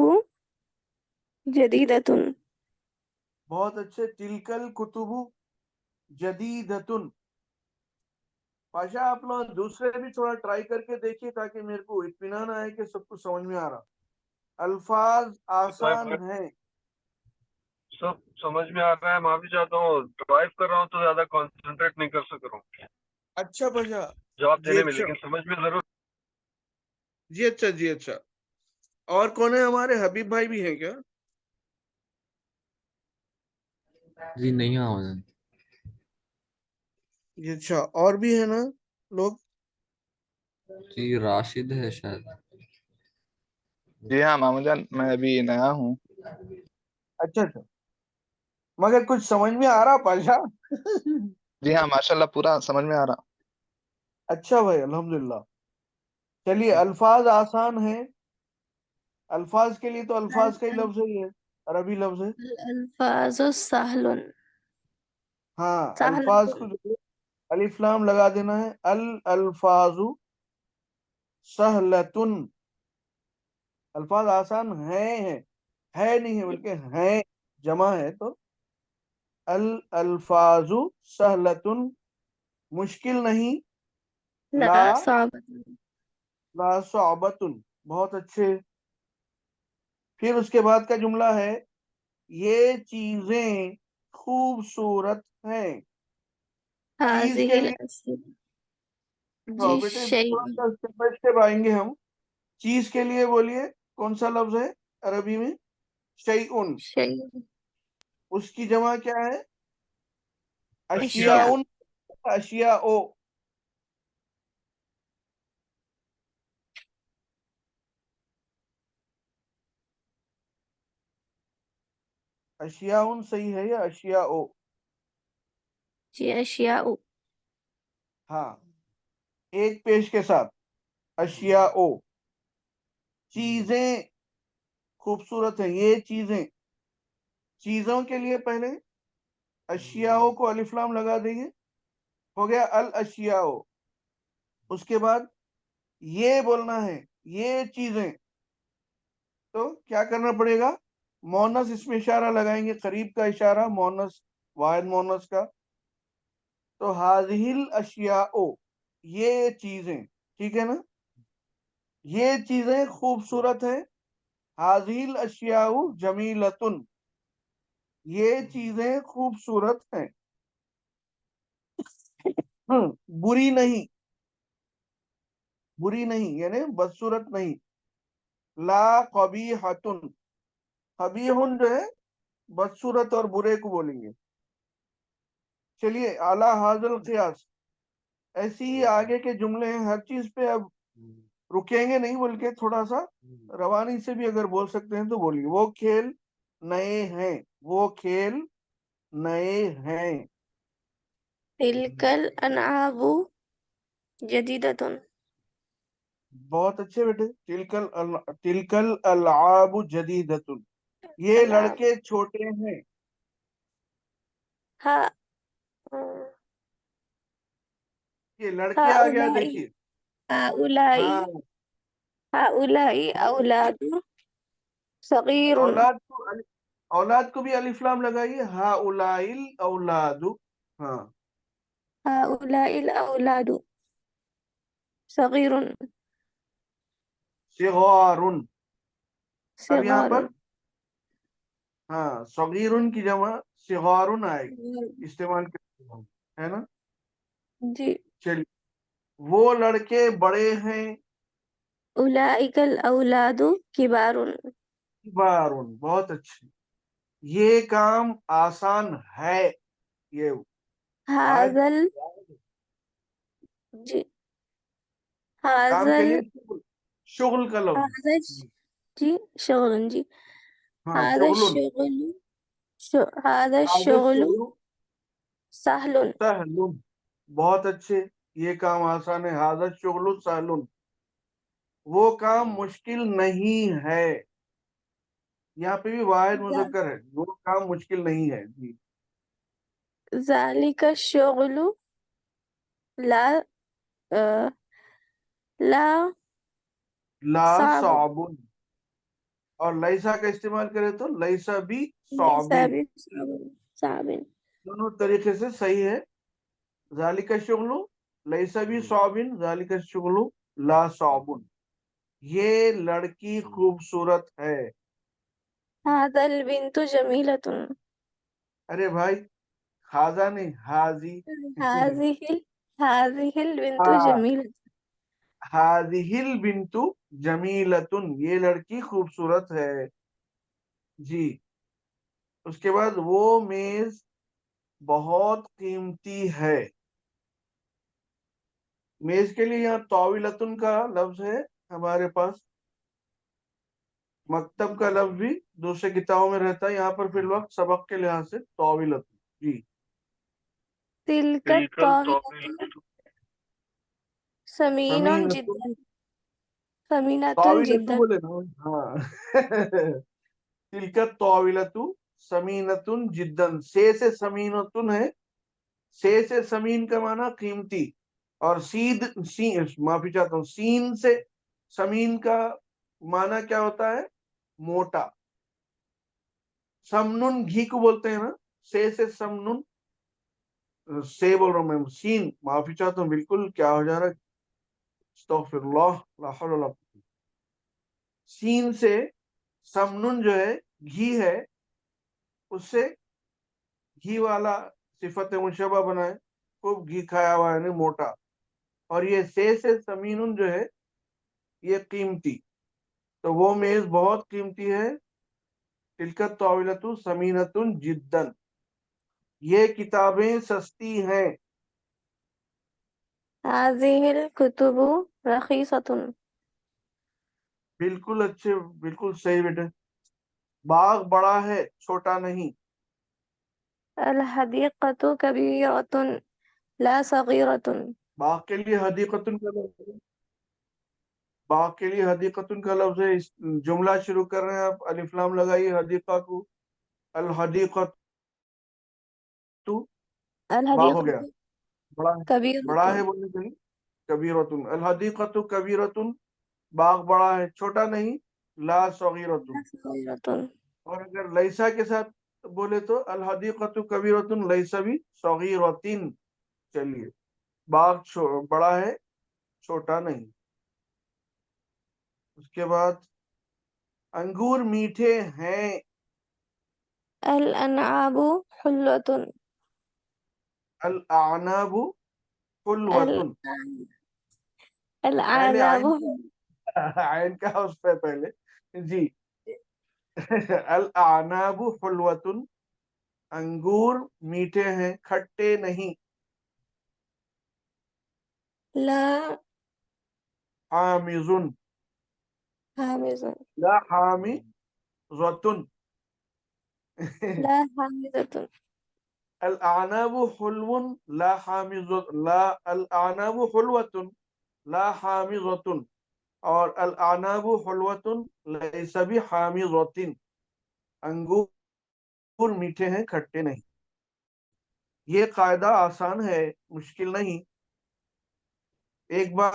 جديدة. بہت اچھے. تلک الکتب جدیدتن. پاشا آپ لوگ دوسرے بھی تھوڑا ٹرائی کر کے دیکھیے تاکہ میرے کو اطمینان آئے کہ سب کچھ سمجھ میں آ رہا. الفاظ آسان ہیں. سب سمجھ میں آ رہا ہے. معافی چاہتا ہوں، ڈرائیو کر رہا ہوں تو زیادہ کانسنٹریٹ نہیں کر سک رہا ہوں اچھا پاشا. جواب جی دینے میں، اچھا. لیکن سمجھ میں ضرور. جی اچھا. جی اچھا. اور کون ہے؟ ہمارے حبیب بھائی بھی ہیں کیا؟ جی نہیں محمد. جی اچھا. اور بھی ہے نا لوگ؟ جی راشد ہے شاید. جی ہاں مامو جان، میں ابھی نیا ہوں. اچھا اچھا. مگر کچھ سمجھ میں آ رہا پاشا؟ جی ہاں ماشاء اللہ پورا سمجھ میں آ رہا. اچھا بھائی، الحمدللہ. چلیے الفاظ آسان ہیں. الفاظ کے لیے تو الفاظ کا ہی لفظ ہی ہے، عربی لفظ ہے. الألفاظ سهل. ہاں، الفاظ کو سهلة. جو ہے الف لام لگا دینا ہے. الفاظ سہلتن الفاظ آسان ہیں. ہے نہیں ہے بلکہ ہیں، جمع ہے. تو الفاظ سہلتن مشکل نہیں. لا لا صعبة. لا صعبتن بہت اچھے. پھر اس کے بعد کا جملہ ہے یہ چیزیں خوبصورت ہیں. چیز هذه کے لیے الأسئلة. ہاں جی بیٹے شيء تھوڑا سا اسٹیپ بائی اسٹیپ آئیں گے ہم. چیز کے لیے بولیے کون سا لفظ ہے عربی میں؟ شیئن. شيء اس کی جمع کیا ہے؟ أشياء اشیاء. اشیاء. اشیاء صحیح ہے یا اشیاء؟ جی أشياء ہاں ایک پیش کے ساتھ اشیاء. چیزیں خوبصورت ہیں یہ چیزیں. چیزوں کے لیے پہلے اشیاء کو الف لام لگا دیں گے، ہو گیا الاشیاء. اس کے بعد یہ بولنا ہے یہ چیزیں، تو کیا کرنا پڑے گا؟ مونس اس میں اشارہ لگائیں گے، قریب کا اشارہ، مونس واحد مونس کا. تو هذه الاشیاء یہ چیزیں، ٹھیک ہے نا؟ یہ چیزیں خوبصورت ہیں. هذه الاشیاء جمیلۃ یہ چیزیں خوبصورت ہیں. بری نہیں، بری نہیں یعنی بدصورت نہیں. لا قبیحۃ، قبیح جو ہے بدصورت اور برے کو بولیں گے. چلیے اعلیٰ حاضر القیاس، ایسی ہی آگے کے جملے ہیں. ہر چیز پہ اب رکیں گے نہیں، بول کے تھوڑا سا روانی سے بھی اگر بول سکتے ہیں تو بولیے. وہ کھیل نئے ہیں، وہ کھیل نئے ہیں. تلك الألعاب جديدة. بہت اچھے بیٹے. تلک الالعاب جدیدۃ یہ ألعاب لڑکے چھوٹے ہیں. ها یہ لڑکے آ گیا هؤلاء دیکھیے. هؤلاء ہاں هؤلاء أولاد صغير. اولاد کو بھی الف لام لگائیے. ہؤلاء الاولاد. ہاں هؤلاء الأولاد صغير صغار. اب یہاں صغار. پر ہاں صغیر کی جمع صغار آئے گی استعمال کرتے ہے نا. جی چلیے وہ لڑکے بڑے ہیں. أولئك الأولاد كبار. کبار. بہت اچھے. یہ کام آسان ہے. یہ واحد هذا جی کام هذا کے لیے شغل، شغل کا لفظ. هذا جی شغل جی ہاں هذا شغل. الشغل هذا هذا الشغل الشغل سهل. سهل. بہت اچھے. یہ کام آسان ہے. هذا الشغل سهل. وہ کام مشکل نہیں ہے. یہاں پہ بھی واحد مذکر ہے. وہ کام مشکل نہیں ہے. جی ذلك الشغل لا لا لا صعب. صعب. اور لیسا کا استعمال کرے تو لیسا بھی ليس صعب. صعب. دونوں طریقے سے صحیح ہے. ذالک الشغل لیسا بھی صعب، ذالک الشغل لا صعب. یہ لڑکی خوبصورت ہے. هذا البنت جميلة. ارے بھائی خاضا نہیں حاضی. هذه البنت ہاں جميلة. هذه البنت جمیلۃ یہ لڑکی خوبصورت ہے. جی اس کے بعد وہ میز بہت قیمتی ہے. میز کے لیے یہاں طاولۃ کا لفظ ہے ہمارے پاس. مکتب کا لفظ بھی دوسرے کتابوں میں رہتا ہے، یہاں پر فی الوقت سبق کے لحاظ سے طاولۃ. جی تلك تلك الطاولة الطاولة ثمين سمینۃ. جدا. ثمينة طاولۃ جدا. بولے نا. ہاں تلک الطاولۃ سمینۃ جدا. سے سمینۃ ہے. سے سمین کا معنی قیمتی، اور معافی چاہتا ہوں سین سے سمین کا معنی کیا ہوتا ہے؟ موٹا. سمنن گھی کو بولتے ہیں نا. سے سمنن، سے بول رہا ہوں میں. سین معافی چاہتا ہوں بالکل کیا ہو جا رہا ہے. استغفر اللہ لا حول ولا قوة. سین سے سمنن جو ہے گھی ہے، اس سے گھی والا صفت مشبہ بنائے. خوب گھی کھایا ہوا ہے موٹا. اور یہ سے سمین جو ہے یہ قیمتی، تو وہ میز بہت قیمتی ہے، تلک الطاولۃ ثمینۃ جدا، یہ کتابیں سستی ہیں، هذه الكتب رخيصة. بالکل اچھے، بالکل صحیح بیٹے، باغ بڑا ہے چھوٹا نہیں، الحديقة كبيرة لا صغيرة. باغ کے لیے حدیقتن کا لفظ ہے، باغ کے لیے حدیقتن کا لفظ ہے، اس جملہ شروع کر رہے ہیں آپ، الف لام لگائیے حدیقہ کو، الحدیقۃ باغ ہو گیا، الحديقة بڑا ہے، بڑا ہے كبيرة بولنے کے لیے کبیرتن، الحدیقۃ کبیرتن باغ بڑا ہے چھوٹا نہیں، لا صغیرتن، لا صغيرة. اور اگر لیسا کے ساتھ بولے تو الحدیقۃ کبیرتن لیسا بھی صغیرتن، چلیے باغ بڑا ہے چھوٹا نہیں۔ اس کے بعد انگور میٹھے ہیں، الأنعام حلوة. الاعناب حلوتن، پہلے الأعناب عین کا اس پہ پہلے جی الاعناب حلوتن، انگور میٹھے ہیں کھٹے نہیں، لا حامضن، حامض. لا حامضتن لا حامضة. الاعناب حلو لا حامض، لا الاعناب حلوة لا حامضة، اور الاعناب حلوة لیس بحامضة، انگور میٹھے ہیں کھٹے نہیں۔ یہ قاعدہ آسان ہے مشکل نہیں، ایک بار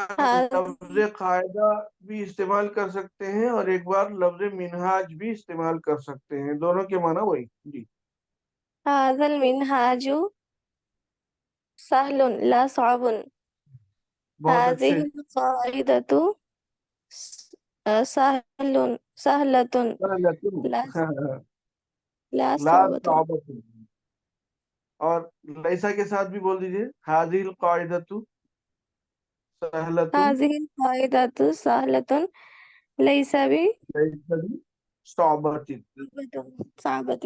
لفظ قاعدہ بھی استعمال کر سکتے ہیں اور ایک بار لفظ منہاج بھی استعمال کر سکتے ہیں، دونوں کے معنی وہی جی۔ هذا المنهاج سهل لا صعب. بہت اچھے، هذه القاعدة سهلة لا لا لا صعبة. صعبۃ، اور لیسا کے ساتھ بھی بول دیجئے هذه القاعدۃ سہلۃ هذه القاعدة سهلة ليس لیس بصعبۃ۔ صعبة.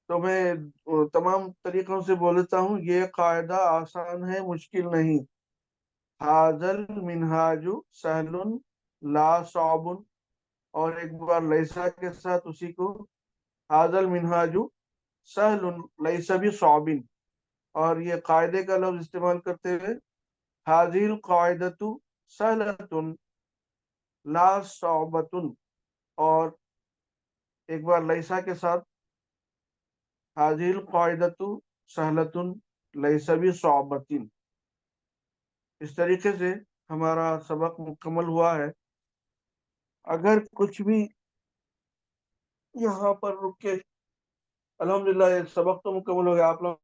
تو میں تمام طریقوں سے بولتا ہوں، یہ قاعدہ آسان ہے مشکل نہیں، هذا المنہاج سہل لا صعب، اور ایک بار لیسا کے ساتھ اسی کو هذا المنہاج سہل لیس بصعب، اور یہ قاعدے کا لفظ استعمال کرتے ہوئے هذه القاعدۃ سہلۃ لا صعبۃ، اور ایک بار لیسا کے ساتھ هذه القاعدۃ سہلۃ لیس بصعبۃ۔ اس طریقے سے ہمارا سبق مکمل ہوا ہے، اگر کچھ بھی یہاں پر رک کے الحمدللہ یہ سبق تو مکمل ہو گیا، آپ لوگ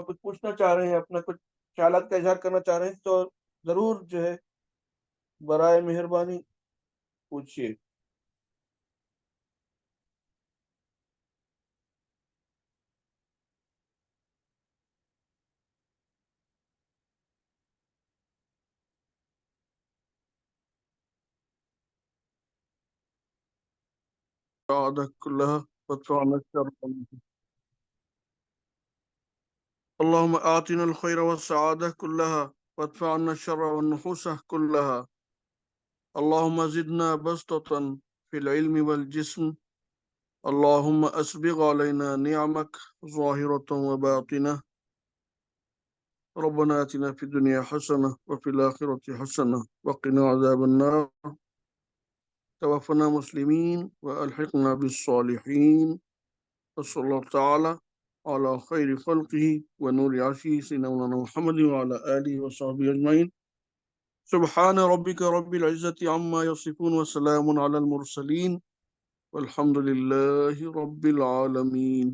کچھ پوچھنا چاہ رہے ہیں، اپنا کچھ خیالات کا اظہار کرنا چاہ رہے ہیں تو ضرور جو ہے برائے مہربانی پوچھیے۔ سعادة كلها وادفعنا الشر، اللهم آتنا الخير والسعادة كلها وادفعنا الشر والنحوس كلها، اللهم زدنا بسطة في العلم والجسم، اللهم أسبغ علينا نعمك ظاهرة وباطنة، ربنا آتنا في الدنيا حسنة وفي الآخرة حسنة وقنا عذاب النار، توفنا مسلمين وألحقنا بالصالحين، وصلى الله تعالى على خير خلقه ونور عرشه سيدنا مولانا محمد وعلى آله وصحبه أجمعين، سبحان ربك رب العزة عما يصفون وسلام على المرسلين والحمد لله رب العالمين۔